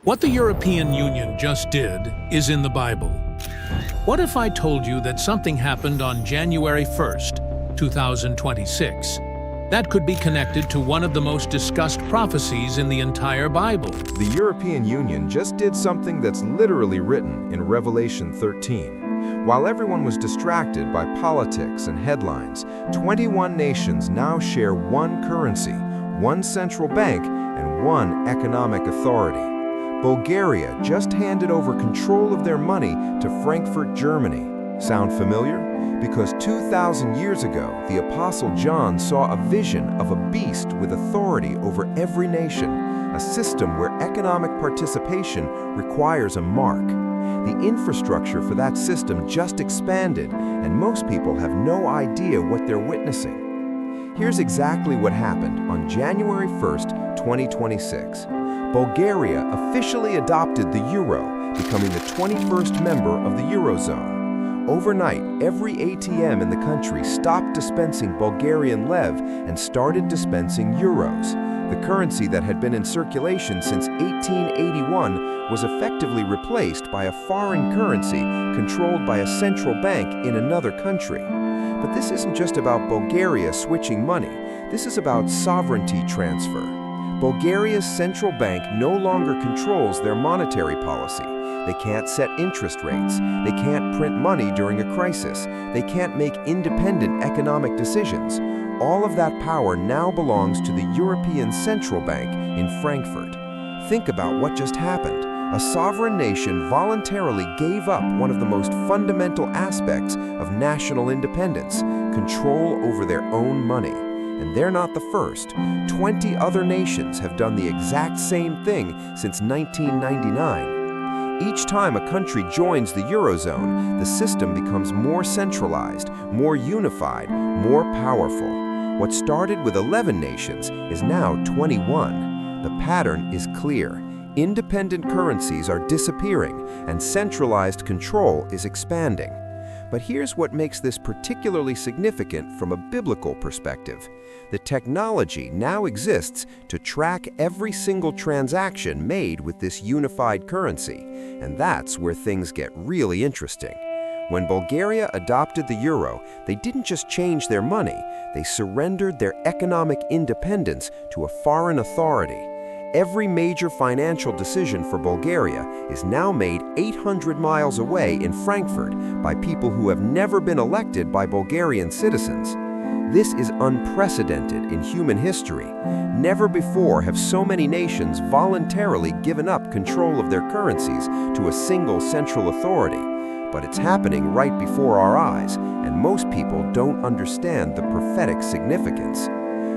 What the European Union just did is in the Bible. What if I told you that something happened on January 1st, 2026? That could be connected to one of the most discussed prophecies in the entire Bible. The European Union just did something that's literally written in Revelation 13. While everyone was distracted by politics and headlines, 21 nations now share one currency, one central bank, and one economic authority. Bulgaria just handed over control of their money to Frankfurt, Germany. Sound familiar? Because 2,000 years ago, the Apostle John saw a vision of a beast with authority over every nation, a system where economic participation requires a mark. The infrastructure for that system just expanded, and most people have no idea what they're witnessing. Here's exactly what happened on January 1st, 2026. Bulgaria officially adopted the euro, becoming the 21st member of the Eurozone. Overnight, every ATM in the country stopped dispensing Bulgarian lev and started dispensing euros. The currency that had been in circulation since 1881 was effectively replaced by a foreign currency controlled by a central bank in another country. But this isn't just about Bulgaria switching money. This is about sovereignty transfer. Bulgaria's central bank no longer controls their monetary policy. They can't set interest rates. They can't print money during a crisis. They can't make independent economic decisions. All of that power now belongs to the European Central Bank in Frankfurt. Think about what just happened. A sovereign nation voluntarily gave up one of the most fundamental aspects of national independence, control over their own money. And they're not the first. 20 other nations have done the exact same thing since 1999. Each time a country joins the Eurozone, the system becomes more centralized, more unified, more powerful. What started with 11 nations is now 21. The pattern is clear. Independent currencies are disappearing, and centralized control is expanding. But here's what makes this particularly significant from a biblical perspective. The technology now exists to track every single transaction made with this unified currency, and that's where things get really interesting. When Bulgaria adopted the euro, they didn't just change their money, they surrendered their economic independence to a foreign authority. Every major financial decision for Bulgaria is now made 800 miles away in Frankfurt by people who have never been elected by Bulgarian citizens. This is unprecedented in human history. Never before have so many nations voluntarily given up control of their currencies to a single central authority. But it's happening right before our eyes, and most people don't understand the prophetic significance.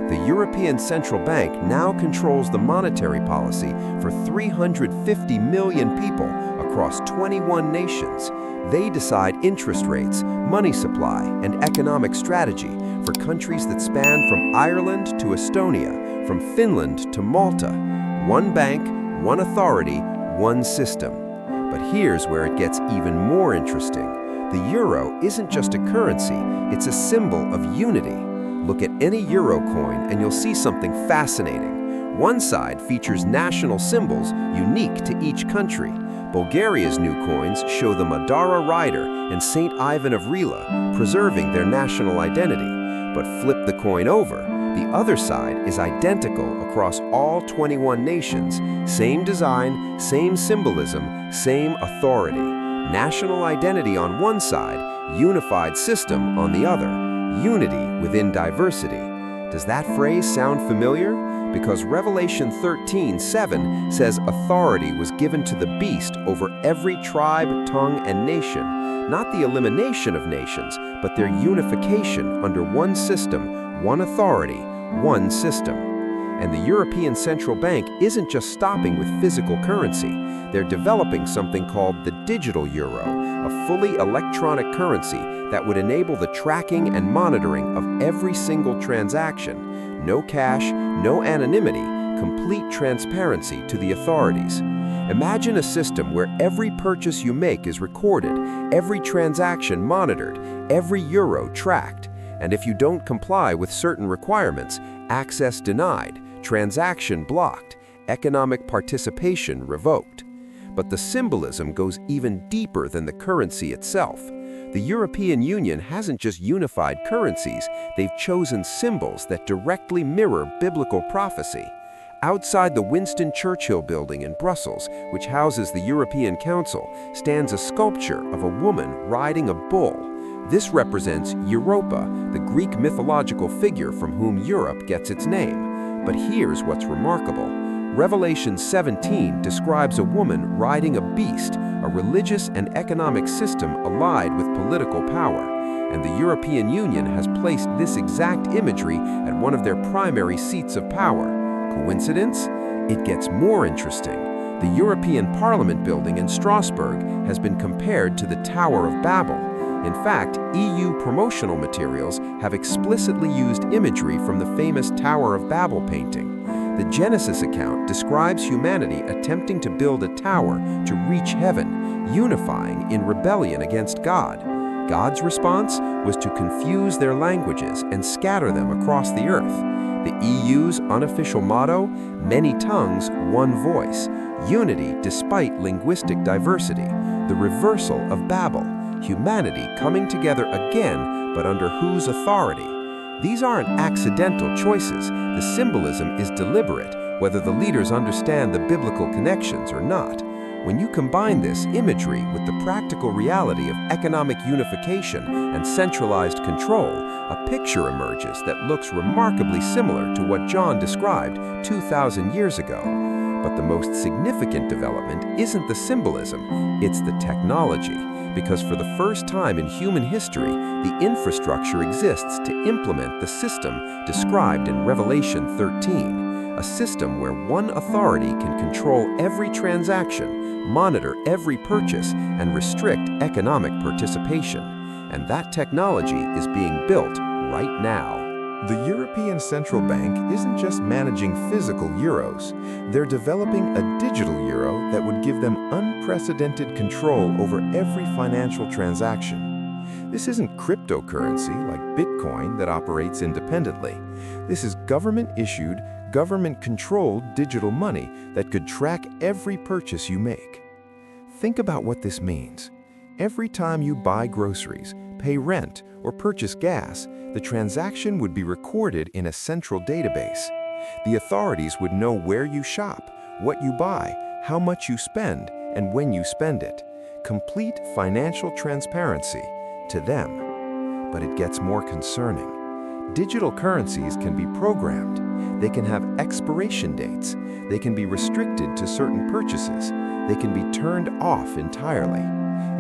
The European Central Bank now controls the monetary policy for 350 million people across 21 nations. They decide interest rates, money supply, and economic strategy for countries that span from Ireland to Estonia, from Finland to Malta. One bank, one authority, one system. But here's where it gets even more interesting. The euro isn't just a currency, it's a symbol of unity. Look at any euro coin and you'll see something fascinating. One side features national symbols unique to each country. Bulgaria's new coins show the Madara Rider and Saint Ivan of Rila, preserving their national identity. But flip the coin over. The other side is identical across all 21 nations. Same design, same symbolism, same authority. National identity on one side, unified system on the other. Unity within diversity. Does that phrase sound familiar? Because Revelation 13:7 says authority was given to the beast over every tribe, tongue, and nation. Not the elimination of nations, but their unification under one system, one authority, one system. And the European Central Bank isn't just stopping with physical currency. They're developing something called the digital euro, a fully electronic currency that would enable the tracking and monitoring of every single transaction. No cash, no anonymity, complete transparency to the authorities. Imagine a system where every purchase you make is recorded, every transaction monitored, every euro tracked. And if you don't comply with certain requirements, access denied, transaction blocked, economic participation revoked. But the symbolism goes even deeper than the currency itself. The European Union hasn't just unified currencies, they've chosen symbols that directly mirror biblical prophecy. Outside the Winston Churchill building in Brussels, which houses the European Council, stands a sculpture of a woman riding a bull. This represents Europa, the Greek mythological figure from whom Europe gets its name. But here's what's remarkable. Revelation 17 describes a woman riding a beast, a religious and economic system allied with political power. And the European Union has placed this exact imagery at one of their primary seats of power. Coincidence? It gets more interesting. The European Parliament building in Strasbourg has been compared to the Tower of Babel. In fact, EU promotional materials have explicitly used imagery from the famous Tower of Babel painting. The Genesis account describes humanity attempting to build a tower to reach heaven, unifying in rebellion against God. God's response was to confuse their languages and scatter them across the earth. The EU's unofficial motto, many tongues, one voice, unity despite linguistic diversity, the reversal of Babel, humanity coming together again, but under whose authority? These aren't accidental choices. The symbolism is deliberate, whether the leaders understand the biblical connections or not. When you combine this imagery with the practical reality of economic unification and centralized control, a picture emerges that looks remarkably similar to what John described 2,000 years ago. But the most significant development isn't the symbolism, it's the technology, because for the first time in human history, the infrastructure exists to implement the system described in Revelation 13. A system where one authority can control every transaction, monitor every purchase, and restrict economic participation. And that technology is being built right now. The European Central Bank isn't just managing physical euros. They're developing a digital euro that would give them unprecedented control over every financial transaction. This isn't cryptocurrency like Bitcoin that operates independently. This is government-issued, government-controlled digital money that could track every purchase you make. Think about what this means. Every time you buy groceries, pay rent, or purchase gas, the transaction would be recorded in a central database. The authorities would know where you shop, what you buy, how much you spend, and when you spend it. Complete financial transparency to them. But it gets more concerning. Digital currencies can be programmed. They can have expiration dates. They can be restricted to certain purchases. They can be turned off entirely.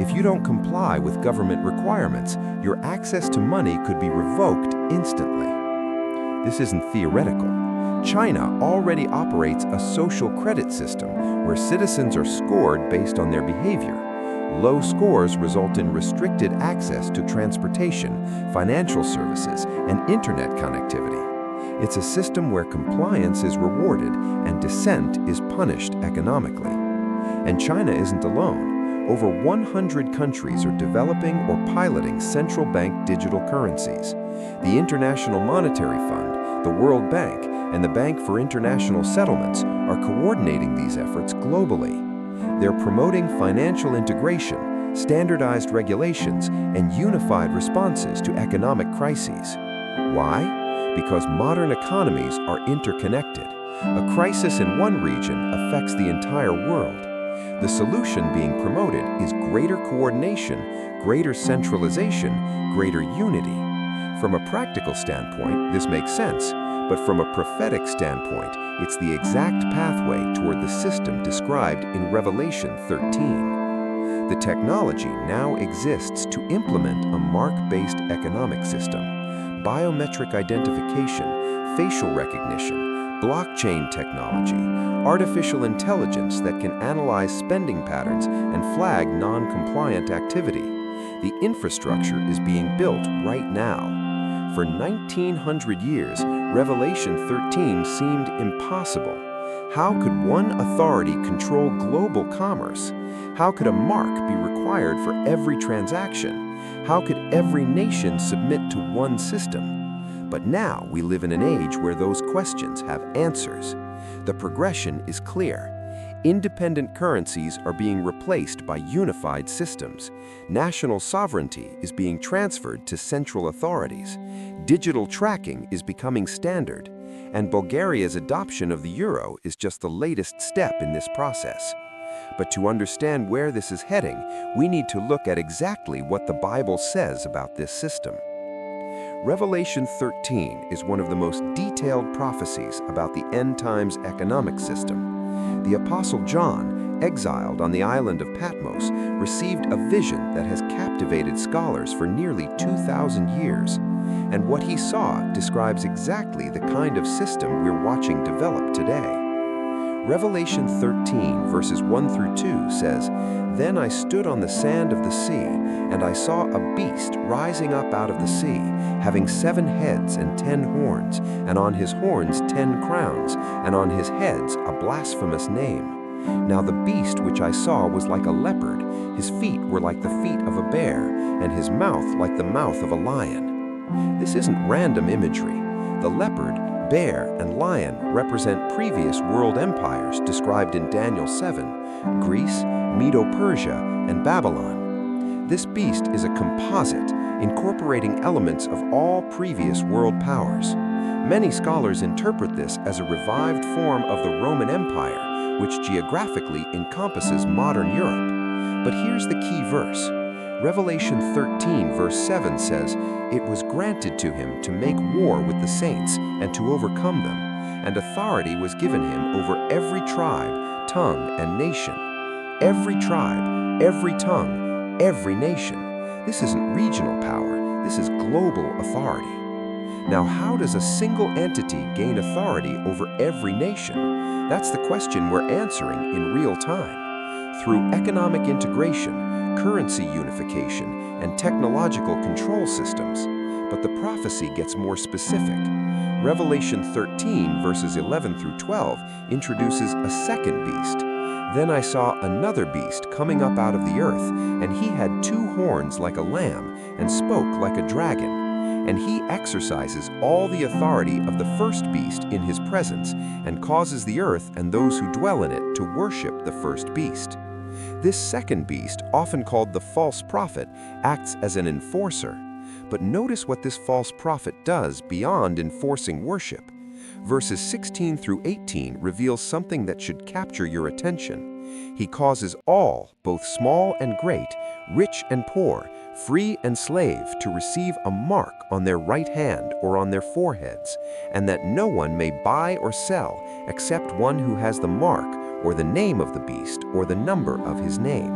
If you don't comply with government requirements, your access to money could be revoked instantly. This isn't theoretical. China already operates a social credit system where citizens are scored based on their behavior. Low scores result in restricted access to transportation, financial services, and internet connectivity. It's a system where compliance is rewarded and dissent is punished economically. And China isn't alone. Over 100 countries are developing or piloting central bank digital currencies. The International Monetary Fund, the World Bank, and the Bank for International Settlements are coordinating these efforts globally. They're promoting financial integration, standardized regulations, and unified responses to economic crises. Why? Because modern economies are interconnected. A crisis in one region affects the entire world. The solution being promoted is greater coordination, greater centralization, greater unity. From a practical standpoint, this makes sense, but from a prophetic standpoint, it's the exact pathway toward the system described in Revelation 13. The technology now exists to implement a mark-based economic system. Biometric identification, facial recognition, blockchain technology, artificial intelligence that can analyze spending patterns and flag non-compliant activity. The infrastructure is being built right now. For 1900 years, Revelation 13 seemed impossible. How could one authority control global commerce? How could a mark be required for every transaction? How could every nation submit to one system? But now we live in an age where those questions have answers. The progression is clear. Independent currencies are being replaced by unified systems. National sovereignty is being transferred to central authorities. Digital tracking is becoming standard. And Bulgaria's adoption of the euro is just the latest step in this process. But to understand where this is heading, we need to look at exactly what the Bible says about this system. Revelation 13 is one of the most detailed prophecies about the end times economic system. The Apostle John, exiled on the island of Patmos, received a vision that has captivated scholars for nearly 2,000 years. And what he saw describes exactly the kind of system we're watching develop today. Revelation 13, verses 1 through 2 says, "Then I stood on the sand of the sea, and I saw a beast rising up out of the sea, having 7 heads and 10 horns, and on his horns 10 crowns, and on his heads a blasphemous name. Now the beast which I saw was like a leopard, his feet were like the feet of a bear, and his mouth like the mouth of a lion." This isn't random imagery. The leopard, bear, and lion represent previous world empires described in Daniel 7, Greece, Medo-Persia, and Babylon. This beast is a composite, incorporating elements of all previous world powers. Many scholars interpret this as a revived form of the Roman Empire, which geographically encompasses modern Europe. But here's the key verse. Revelation 13, verse 7 says, "It was granted to him to make war with the saints and to overcome them, and authority was given him over every tribe, tongue, and nation." Every tribe, every tongue, every nation. This isn't regional power, this is global authority. Now, how does a single entity gain authority over every nation? That's the question we're answering in real time. Through economic integration, currency unification, and technological control systems. But the prophecy gets more specific. Revelation 13, verses 11 through 12, introduces a second beast. "Then I saw another beast coming up out of the earth, and he had 2 horns like a lamb, and spoke like a dragon. And he exercises all the authority of the first beast in his presence, and causes the earth and those who dwell in it to worship the first beast." This second beast, often called the false prophet, acts as an enforcer. But notice what this false prophet does beyond enforcing worship. Verses 16 through 18 reveal something that should capture your attention. He causes all, both small and great, rich and poor, free and slave, to receive a mark on their right hand or on their foreheads, and that no one may buy or sell except one who has the mark or the name of the beast or the number of his name.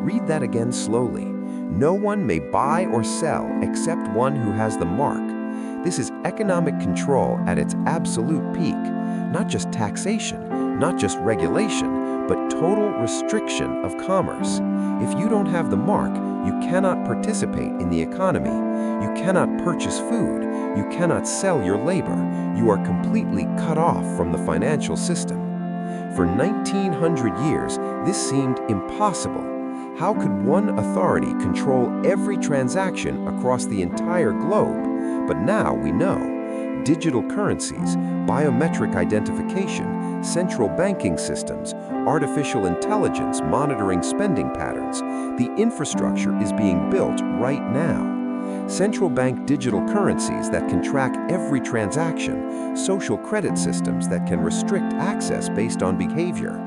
Read that again slowly. No one may buy or sell except one who has the mark. This is economic control at its absolute peak. Not just taxation, not just regulation, but total restriction of commerce. If you don't have the mark, you cannot participate in the economy. You cannot purchase food. You cannot sell your labor. You are completely cut off from the financial system. For 1900 years, this seemed impossible. How could one authority control every transaction across the entire globe? But now we know. Digital currencies, biometric identification, central banking systems, artificial intelligence monitoring spending patterns. The infrastructure is being built right now. Central bank digital currencies that can track every transaction, social credit systems that can restrict access based on behavior,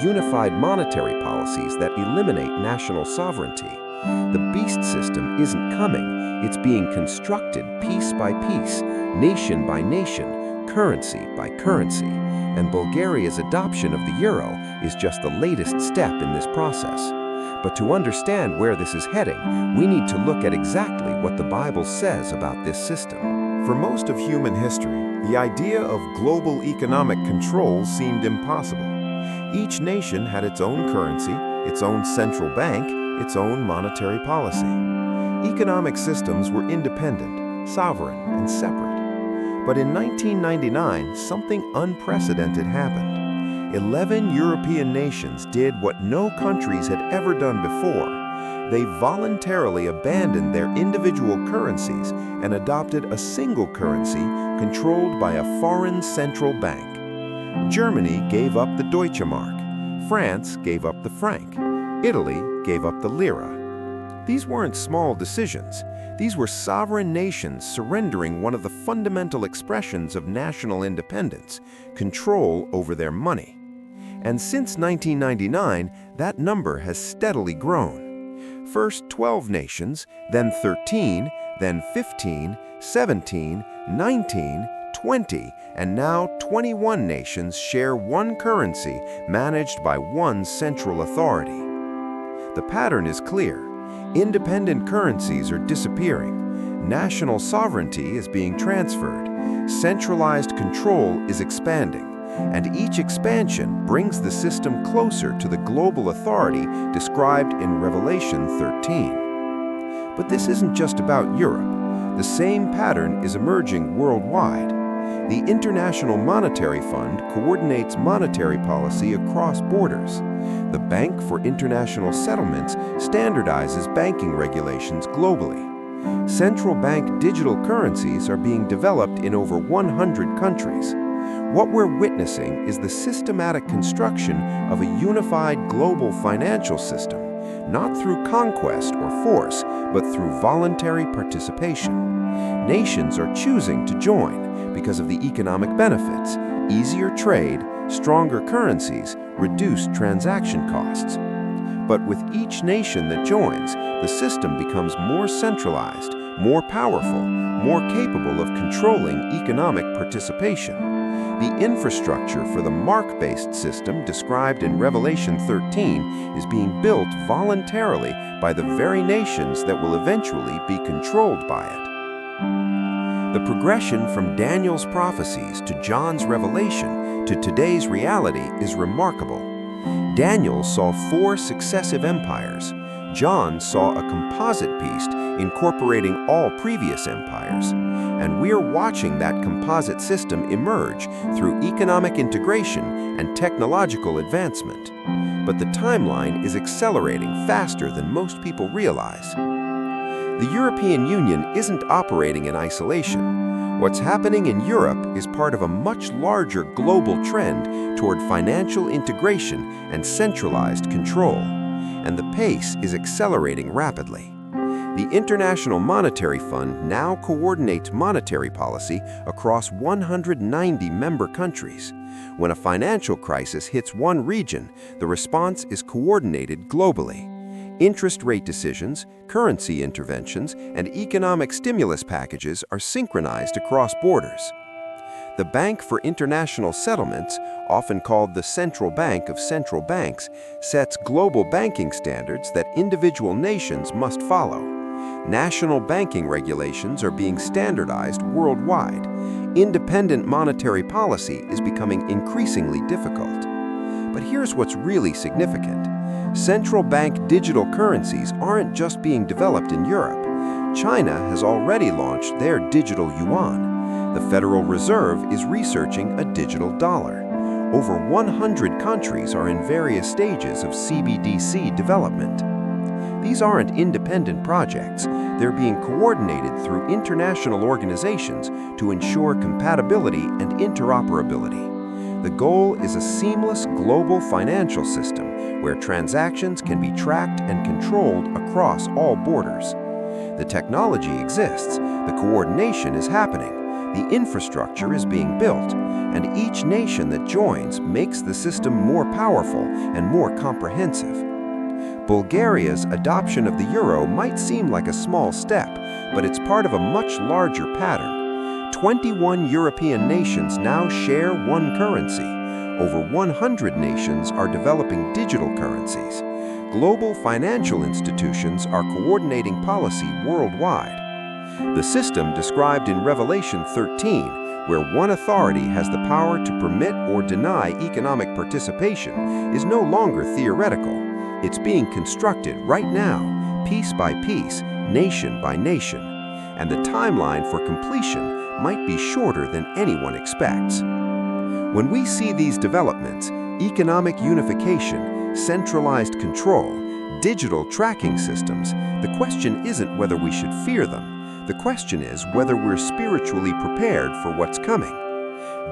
unified monetary policies that eliminate national sovereignty. The beast system isn't coming, it's being constructed piece by piece, nation by nation, currency by currency. And Bulgaria's adoption of the euro is just the latest step in this process. But to understand where this is heading, we need to look at exactly what the Bible says about this system. For most of human history, the idea of global economic control seemed impossible. Each nation had its own currency, its own central bank, its own monetary policy. Economic systems were independent, sovereign, and separate. But in 1999, something unprecedented happened. 11 European nations did what no countries had ever done before. They voluntarily abandoned their individual currencies and adopted a single currency controlled by a foreign central bank. Germany gave up the Deutsche Mark. France gave up the franc. Italy gave up the lira. These weren't small decisions. These were sovereign nations surrendering one of the fundamental expressions of national independence, control over their money. And since 1999, that number has steadily grown. First 12 nations, then 13, then 15, 17, 19, 20, and now 21 nations share one currency managed by one central authority. The pattern is clear. Independent currencies are disappearing. National sovereignty is being transferred. Centralized control is expanding. And each expansion brings the system closer to the global authority described in Revelation 13. But this isn't just about Europe. The same pattern is emerging worldwide. The International Monetary Fund coordinates monetary policy across borders. The Bank for International Settlements standardizes banking regulations globally. Central bank digital currencies are being developed in over 100 countries. What we're witnessing is the systematic construction of a unified global financial system, not through conquest or force, but through voluntary participation. Nations are choosing to join because of the economic benefits: easier trade, stronger currencies, reduced transaction costs. But with each nation that joins, the system becomes more centralized, more powerful, more capable of controlling economic participation. The infrastructure for the mark-based system described in Revelation 13 is being built voluntarily by the very nations that will eventually be controlled by it. The progression from Daniel's prophecies to John's revelation to today's reality is remarkable. Daniel saw 4 successive empires. John saw a composite beast incorporating all previous empires. And we're watching that composite system emerge through economic integration and technological advancement. But the timeline is accelerating faster than most people realize. The European Union isn't operating in isolation. What's happening in Europe is part of a much larger global trend toward financial integration and centralized control. And the pace is accelerating rapidly. The International Monetary Fund now coordinates monetary policy across 190 member countries. When a financial crisis hits one region, the response is coordinated globally. Interest rate decisions, currency interventions, and economic stimulus packages are synchronized across borders. The Bank for International Settlements, often called the Central Bank of Central Banks, sets global banking standards that individual nations must follow. National banking regulations are being standardized worldwide. Independent monetary policy is becoming increasingly difficult. But here's what's really significant. Central bank digital currencies aren't just being developed in Europe. China has already launched their digital yuan. The Federal Reserve is researching a digital dollar. Over 100 countries are in various stages of CBDC development. These aren't independent projects. They're being coordinated through international organizations to ensure compatibility and interoperability. The goal is a seamless global financial system where transactions can be tracked and controlled across all borders. The technology exists, the coordination is happening, the infrastructure is being built, and each nation that joins makes the system more powerful and more comprehensive. Bulgaria's adoption of the euro might seem like a small step, but it's part of a much larger pattern. 21 European nations now share one currency. Over 100 nations are developing digital currencies. Global financial institutions are coordinating policy worldwide. The system described in Revelation 13, where one authority has the power to permit or deny economic participation, is no longer theoretical. It's being constructed right now, piece by piece, nation by nation. And the timeline for completion might be shorter than anyone expects. When we see these developments, economic unification, centralized control, digital tracking systems, the question isn't whether we should fear them. The question is whether we're spiritually prepared for what's coming.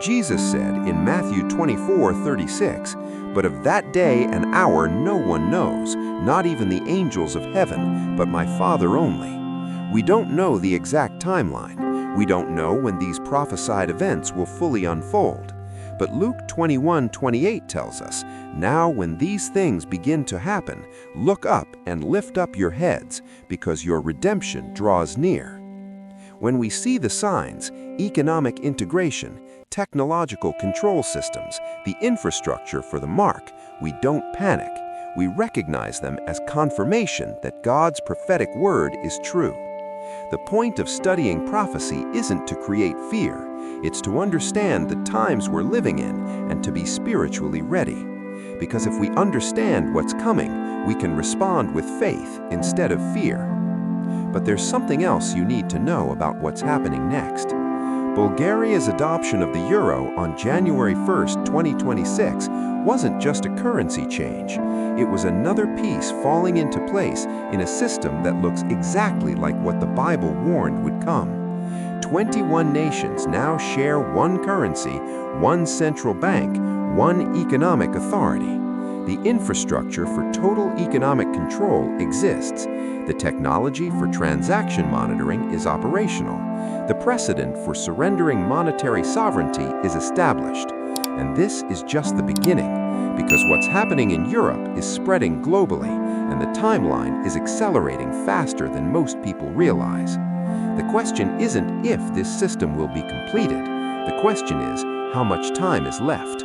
Jesus said in Matthew 24:36, "But of that day and hour no one knows, not even the angels of heaven, but my Father only." We don't know the exact timeline. We don't know when these prophesied events will fully unfold. But Luke 21:28 tells us, "Now when these things begin to happen, look up and lift up your heads, because your redemption draws near." When we see the signs, economic integration, technological control systems, the infrastructure for the mark, we don't panic. We recognize them as confirmation that God's prophetic word is true. The point of studying prophecy isn't to create fear. It's to understand the times we're living in and to be spiritually ready. Because if we understand what's coming, we can respond with faith instead of fear. But there's something else you need to know about what's happening next. Bulgaria's adoption of the euro on January 1st, 2026 wasn't just a currency change. It was another piece falling into place in a system that looks exactly like what the Bible warned would come. 21 nations now share one currency, one central bank, one economic authority. The infrastructure for total economic control exists. The technology for transaction monitoring is operational. The precedent for surrendering monetary sovereignty is established. And this is just the beginning, because what's happening in Europe is spreading globally, and the timeline is accelerating faster than most people realize. The question isn't if this system will be completed. The question is, how much time is left?